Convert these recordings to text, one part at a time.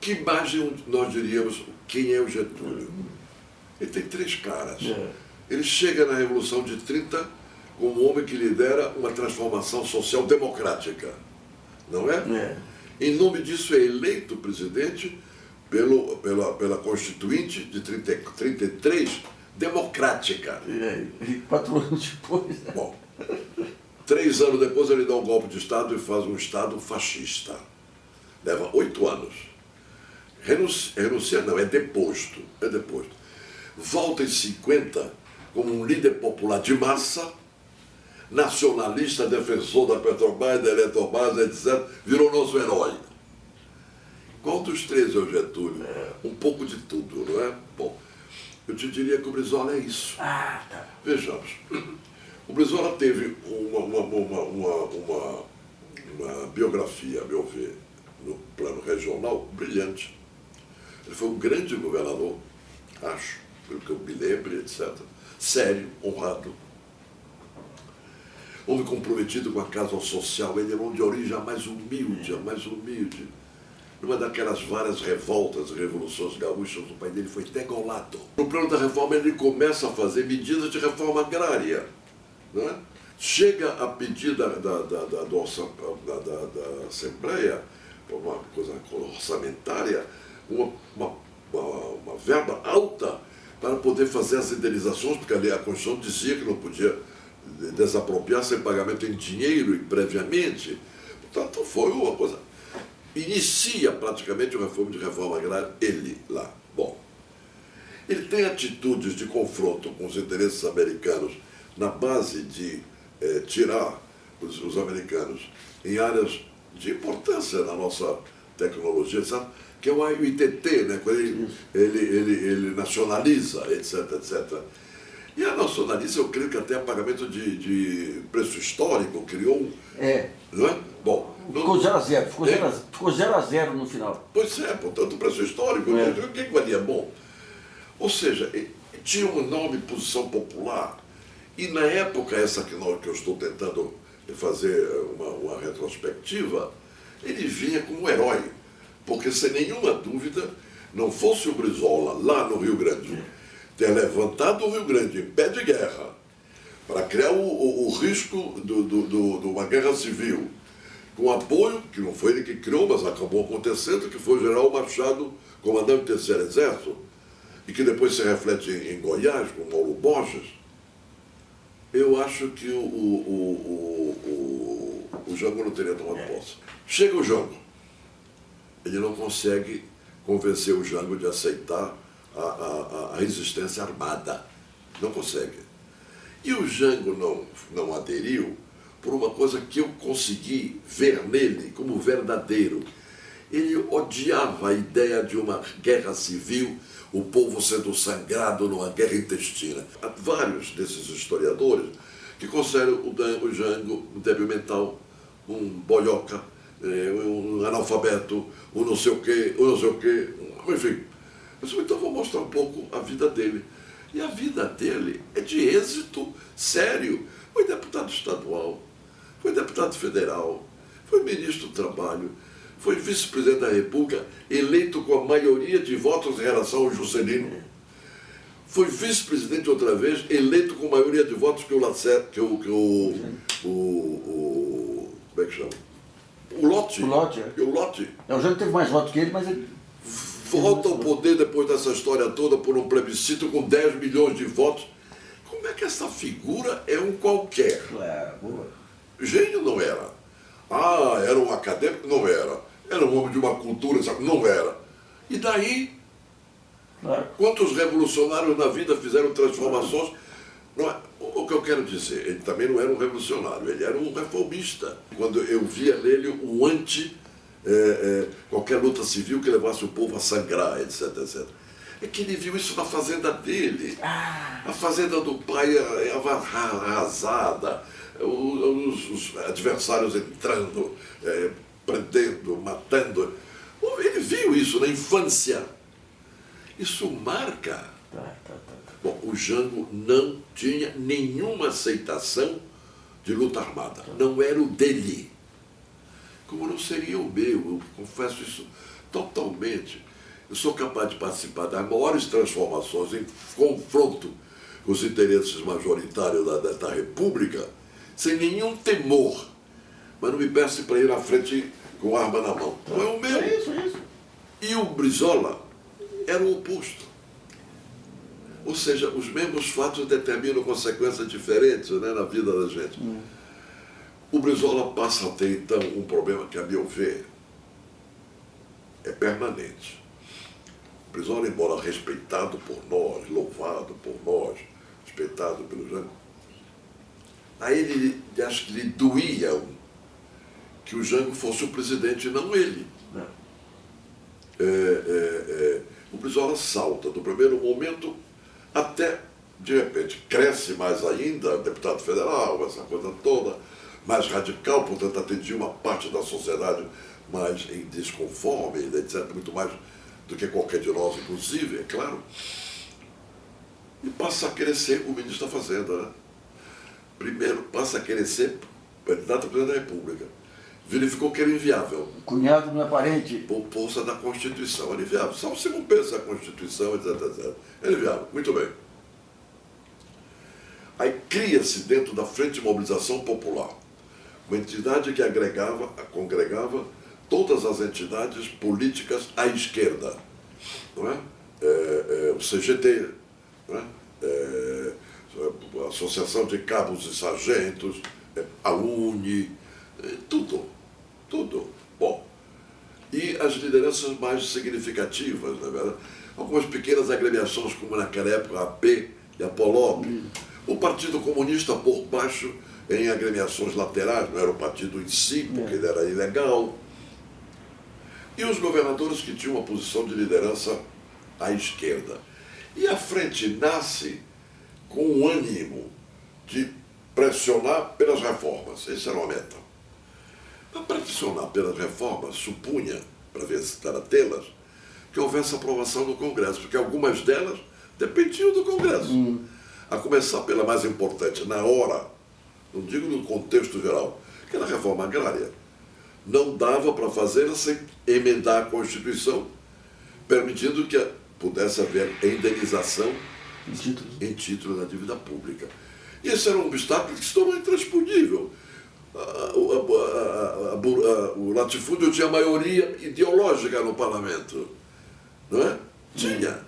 Que imagem nós diríamos, quem é o Getúlio? Ele tem três caras. Ele chega na Revolução de 30 como um homem que lidera uma transformação social democrática, não é? Em nome disso é eleito presidente pela Constituinte de 33, democrática. E 4 anos depois... Bom, 3 anos depois ele dá um golpe de Estado e faz um Estado fascista. Leva 8 anos. Renuncia não, é deposto. Volta em 50 como um líder popular de massa, nacionalista, defensor da Petrobras, da Eletrobras, etc. Virou nosso herói. Qual dos três é o Getúlio? Um pouco de tudo, não é? Bom, eu te diria que o Brizola é isso. Vejamos. O Brizola teve uma biografia, a meu ver, no plano regional, brilhante. Ele foi um grande governador, acho, pelo que eu me lembro, etc. Sério, honrado. Homem comprometido com a causa social. Ele era de origem a mais humilde, Numa daquelas várias revoltas e revoluções gaúchas, o pai dele foi degolado. No plano da reforma, ele começa a fazer medidas de reforma agrária. Não é? Chega a pedir da Assembleia, uma coisa orçamentária, uma verba alta para poder fazer as indenizações, porque ali a Constituição dizia que não podia desapropriar sem pagamento em dinheiro e previamente. Portanto, foi uma coisa... Inicia praticamente o reforma agrária, ele lá. Bom, ele tem atitudes de confronto com os interesses americanos na base de tirar os americanos em áreas de importância na nossa tecnologia, sabe? Que é o ITT, né? Quando ele nacionaliza, etc, etc. E a nacionaliza, eu creio que até pagamento de preço histórico, criou um... Não é? Bom... Ficou 0-0, ficou 0-0 no final. Pois é, portanto, o preço histórico, o que valia bom? Ou seja, tinha uma enorme posição popular. E na época, essa que eu estou tentando fazer uma retrospectiva, ele vinha como um herói. Porque, sem nenhuma dúvida, não fosse o Brizola, lá no Rio Grande, ter levantado o Rio Grande em pé de guerra para criar o risco de uma guerra civil, com apoio, que não foi ele que criou, mas acabou acontecendo, que foi o general Machado, comandante do Terceiro Exército, e que depois se reflete em Goiás, com Mauro Borges. Eu acho que o Jango não teria tomado posse. Chega o Jango. Ele não consegue convencer o Jango de aceitar a resistência armada. Não consegue. E o Jango não aderiu por uma coisa que eu consegui ver nele como verdadeiro. Ele odiava a ideia de uma guerra civil, o povo sendo sangrado numa guerra intestina. Há vários desses historiadores que consideram o Jango um débil mental, um boioca, um analfabeto, um não sei o quê, enfim. Então vou mostrar um pouco a vida dele. E a vida dele é de êxito sério. Foi deputado estadual, foi deputado federal, foi ministro do Trabalho, foi vice-presidente da República, eleito com a maioria de votos em relação ao Juscelino. Foi vice-presidente outra vez, eleito com a maioria de votos que o Lacerda, como é que chama? O Lott. O Lott. O Jango teve mais votos que ele, mas ele... Volta ao poder depois dessa história toda por um plebiscito com 10 milhões de votos. Como é que essa figura é um qualquer? Gênio não era. Era um acadêmico? Não era. Era um homem de uma cultura? Sabe? Não era. E daí? Quantos revolucionários na vida fizeram transformações? Não é? O que eu quero dizer, ele também não era um revolucionário, ele era um reformista. Quando eu via nele um qualquer luta civil que levasse o povo a sangrar, etc, etc. É que ele viu isso na fazenda dele. A fazenda do pai estava arrasada, os adversários entrando, prendendo, matando. Ele viu isso na infância. Isso marca. Bom, o Jango não tinha nenhuma aceitação de luta armada. Não era o dele. Como não seria o meu, eu confesso isso totalmente. Eu sou capaz de participar das maiores transformações em confronto com os interesses majoritários da República, sem nenhum temor. Mas não me peça para ir à frente com arma na mão. Não é o meu. É isso, é isso. E o Brizola era o oposto. Ou seja, os mesmos fatos determinam consequências diferentes, né, na vida da gente. O Brizola passa a ter, então, um problema que, a meu ver, é permanente. O Brizola, embora respeitado por nós, louvado por nós, respeitado pelo Jango, a ele, acho que lhe doía que o Jango fosse o presidente e não ele. O Brizola salta do primeiro momento até, de repente, cresce mais ainda, deputado federal, essa coisa toda, mais radical, portanto, atendia uma parte da sociedade mais em desconforme, etc., muito mais do que qualquer de nós, inclusive, é claro. E passa a querer ser o ministro da Fazenda, né? Primeiro, passa a querer ser candidato a presidente da República. Verificou que era inviável. O cunhado não é parente. Por força da Constituição, era inviável. Só se não pensa a Constituição, etc, etc. Era inviável. Muito bem. Aí cria-se dentro da Frente de Mobilização Popular uma entidade que congregava todas as entidades políticas à esquerda. Não é? O CGT, não é? A Associação de Cabos e Sargentos, a UNE, tudo. Bom, e as lideranças mais significativas, na verdade, algumas pequenas agremiações, como naquela época a AP e a POLOP, o Partido Comunista por baixo em agremiações laterais, não era o partido em si, porque ele era ilegal, e os governadores que tinham uma posição de liderança à esquerda. E a frente nasce com o ânimo de pressionar pelas reformas, essa era uma meta. Para pressionar pelas reformas, supunha, para ver se para tê-las, que houvesse aprovação no Congresso, porque algumas delas dependiam do Congresso. A começar pela mais importante, na hora, não digo no contexto geral, que era a reforma agrária. Não dava para fazê-la sem emendar a Constituição, permitindo que pudesse haver indenização em título da dívida pública. E esse era um obstáculo que se tornou intransponível. O latifúndio tinha maioria ideológica no parlamento, não é? Tinha.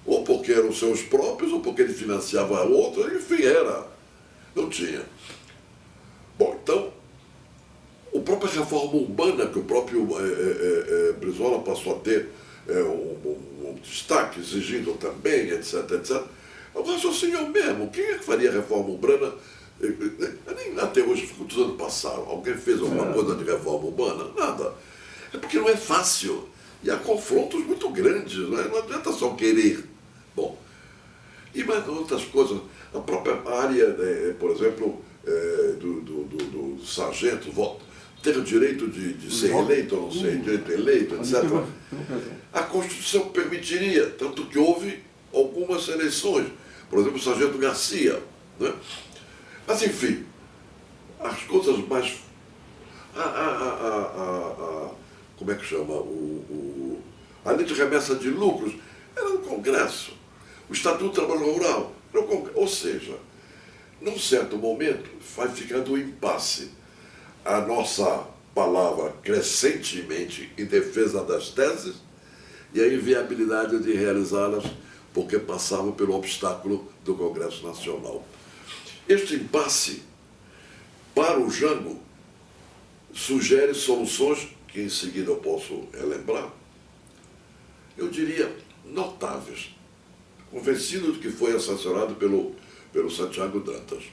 Ou porque eram seus próprios, ou porque ele financiava outro, enfim, era. Não tinha. Bom, então, a própria reforma urbana, que o próprio Brizola passou a ter um destaque, exigindo também, etc, etc. O raciocínio é o mesmo. Quem é que faria reforma urbana? Nem até hoje, quantos anos passaram? Alguém fez alguma coisa de reforma urbana? Nada. É porque não é fácil. E há confrontos muito grandes, não é? Não adianta só querer. Bom, e mais outras coisas. A própria área, por exemplo, do sargento, ter o direito de ser eleito ou não ser direito eleito, etc. A Constituição permitiria, tanto que houve algumas eleições. Por exemplo, o sargento Garcia, né? Mas, enfim, as coisas mais... como é que chama? A lei de remessa de lucros era no Congresso. O Estatuto do Trabalho Rural era no Congresso. Ou seja, num certo momento, vai ficando um impasse. A nossa palavra crescentemente em defesa das teses e a inviabilidade de realizá-las porque passavam pelo obstáculo do Congresso Nacional. Este impasse, para o Jango, sugere soluções que em seguida eu posso relembrar, eu diria notáveis, convencido de que foi assessorado pelo Santiago Dantas.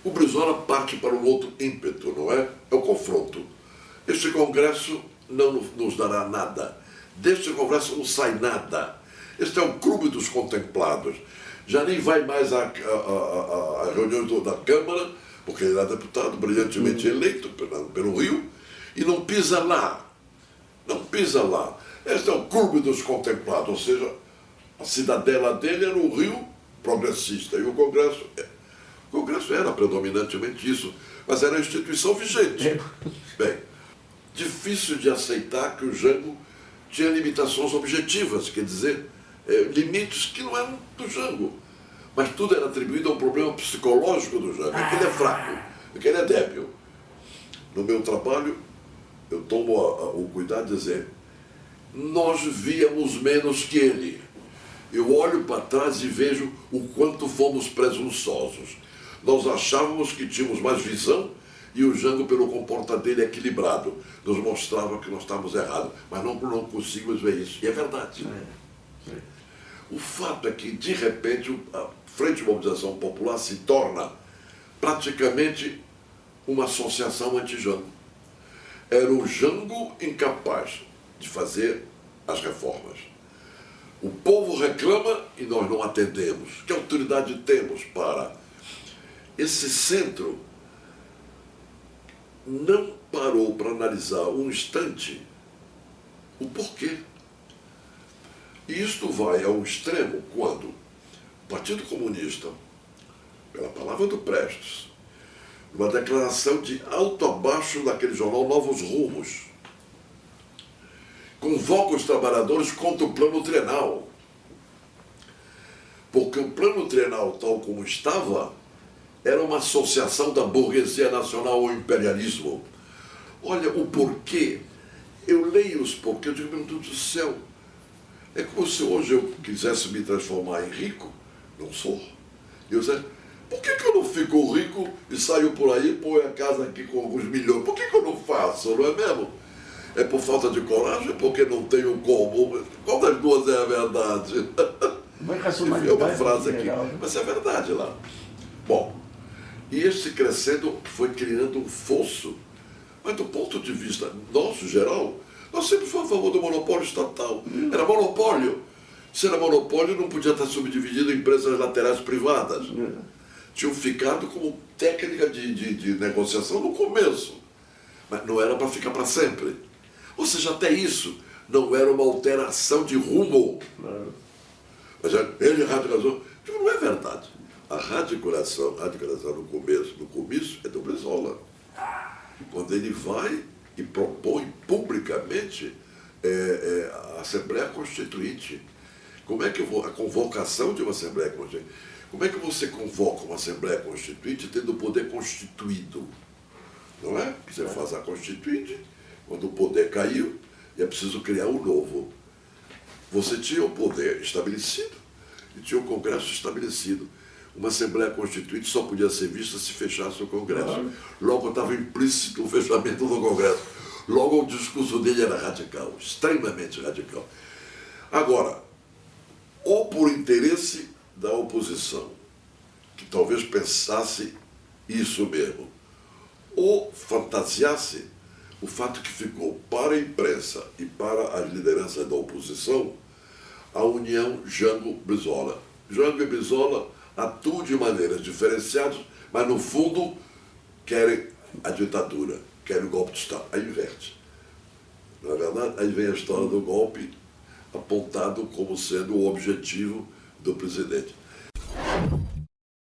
O Brizola parte para um outro ímpeto, não é? É o confronto. Este Congresso não nos dará nada. Deste Congresso não sai nada. Este é o clube dos contemplados. Já nem vai mais à reunião da Câmara, porque ele era deputado brilhantemente eleito pelo Rio, e não pisa lá. Não pisa lá. Este é o clube dos contemplados, ou seja, a cidadela dele era o Rio progressista, e o Congresso era predominantemente isso, mas era a instituição vigente. Bem, difícil de aceitar que o Jango tinha limitações objetivas, quer dizer, limites que não eram do Jango. Mas tudo era atribuído ao problema psicológico do Jango. É que ele é fraco, é que ele é débil. No meu trabalho, eu tomo o cuidado de dizer, nós víamos menos que ele. Eu olho para trás e vejo o quanto fomos presunçosos. Nós achávamos que tínhamos mais visão e o Jango, pelo comportamento dele equilibrado, nos mostrava que nós estávamos errados. Mas não conseguimos ver isso. E é verdade. O fato é que, de repente, a Frente de Mobilização Popular se torna praticamente uma associação anti-Jango. Era o Jango incapaz de fazer as reformas. O povo reclama e nós não atendemos. Que autoridade temos para... Esse centro não parou para analisar um instante o porquê. E isto vai ao extremo quando o Partido Comunista, pela palavra do Prestes, uma declaração de alto a baixo daquele jornal Novos Rumos, convoca os trabalhadores contra o plano trienal. Porque o plano trienal, tal como estava, era uma associação da burguesia nacional ao imperialismo. Olha o porquê. Eu leio os porquês, eu digo, meu Deus do céu, é como se hoje eu quisesse me transformar em rico. Não sou. Eu sei, por que eu não fico rico e saio por aí e ponho a casa aqui com alguns milhões? Por que eu não faço, não é mesmo? É por falta de coragem, porque não tenho como. Qual das duas é a verdade? É uma frase aqui, mas é verdade lá. Bom, e esse crescendo foi criando um fosso. Mas do ponto de vista nosso, geral, nós sempre fomos a favor do monopólio estatal. Era monopólio. Se era monopólio, não podia estar subdividido em empresas laterais privadas. Tinham ficado como técnica de negociação no começo. Mas não era para ficar para sempre. Ou seja, até isso não era uma alteração de rumo. Mas ele radicalizou. Não é verdade. A radicalização no começo é do Brizola. Quando ele vai e propõe publicamente a Assembleia Constituinte. Como é que a convocação de uma Assembleia Constituinte? Como é que você convoca uma Assembleia Constituinte tendo o poder constituído? Não é? Você faz a Constituinte, quando o poder caiu, e é preciso criar um novo. Você tinha o poder estabelecido e tinha o Congresso estabelecido. Uma Assembleia Constituinte só podia ser vista se fechasse o Congresso. Logo estava implícito o fechamento do Congresso. Logo o discurso dele era radical, extremamente radical. Agora, ou por interesse da oposição, que talvez pensasse isso mesmo, ou fantasiasse o fato que ficou para a imprensa e para as lideranças da oposição a união Jango-Brizola. Jango e Brizola atuam de maneiras diferenciadas, mas no fundo querem a ditadura, querem o golpe de Estado. Aí inverte. Não é verdade? Aí vem a história do golpe apontado como sendo o objetivo do presidente.